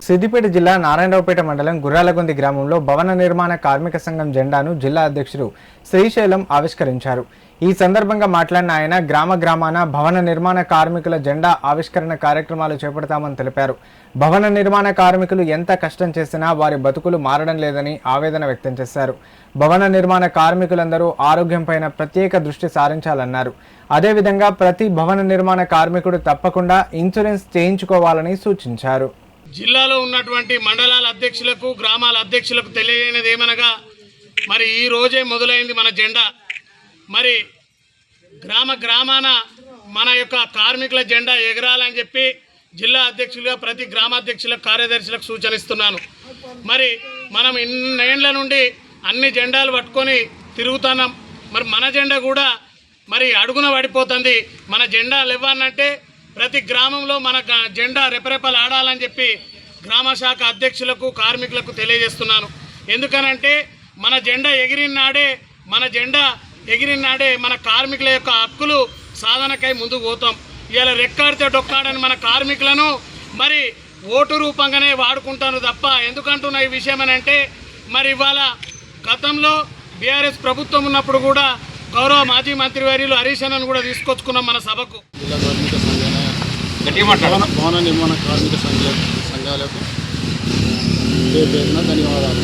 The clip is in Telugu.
సిద్దిపేట జిల్లా నారాయణరావుపేట మండలం గుర్రాలగొంది గ్రామంలో భవన నిర్మాణ కార్మిక సంఘం జెండాను జిల్లా అధ్యక్షుడు శ్రీశైలం ఆవిష్కరించారు. ఈ సందర్భంగా మాట్లాడిన ఆయన గ్రామాన భవన నిర్మాణ కార్మికుల జెండా ఆవిష్కరణ కార్యక్రమాలు చేపడతామని తెలిపారు. భవన నిర్మాణ కార్మికులు ఎంత కష్టం చేసినా వారి బతుకులు మారడం లేదని ఆవేదన వ్యక్తం చేశారు. భవన నిర్మాణ కార్మికులందరూ ఆరోగ్యంపైన ప్రత్యేక దృష్టి సారించాలన్నారు. అదేవిధంగా ప్రతి భవన నిర్మాణ కార్మికుడు తప్పకుండా ఇన్సూరెన్స్ చేయించుకోవాలని సూచించారు. జిల్లాలో ఉన్నటువంటి మండలాల అధ్యక్షులకు గ్రామాల అధ్యక్షులకు తెలియనిది ఏమనగా మరి ఈ రోజే మొదలైంది మన జెండా. మరి గ్రామాన మన యొక్క కార్మికుల జెండా ఎగరాలని చెప్పి జిల్లా అధ్యక్షులుగా ప్రతి గ్రామాధ్యక్షులకు కార్యదర్శులకు సూచనిస్తున్నాను. మరి మనం ఇన్నేళ్ల నుండి అన్ని జెండాలు పట్టుకొని తిరుగుతున్నాం. మరి మన జెండా కూడా మరి అడుగున పడిపోతుంది. మన జెండాలు ఇవ్వాలంటే ప్రతి గ్రామంలో మన జెండా రెపరెపలు ఆడాలని చెప్పి గ్రామ శాఖ అధ్యక్షులకు కార్మికులకు తెలియజేస్తున్నాను. ఎందుకనంటే మన జెండా ఎగిరిన నాడే మన కార్మికుల యొక్క హక్కులు సాధనకై ముందుకు పోతాం. ఇలా రెక్కాడితే డొక్కాడని మన కార్మికులను మరి ఓటు రూపంగానే వాడుకుంటాను తప్ప. ఎందుకంటున్నా ఈ విషయం అని అంటే మరి ఇవాళ గతంలో బీఆర్ఎస్ ప్రభుత్వం ఉన్నప్పుడు కూడా గౌరవ మాజీ మంత్రివర్యులు హరీష్ అన్నను కూడా తీసుకొచ్చుకున్నాం మన సభకు. భవన నిర్మాణ కార్మిక సంఘాలకు ధన్యవాదాలు.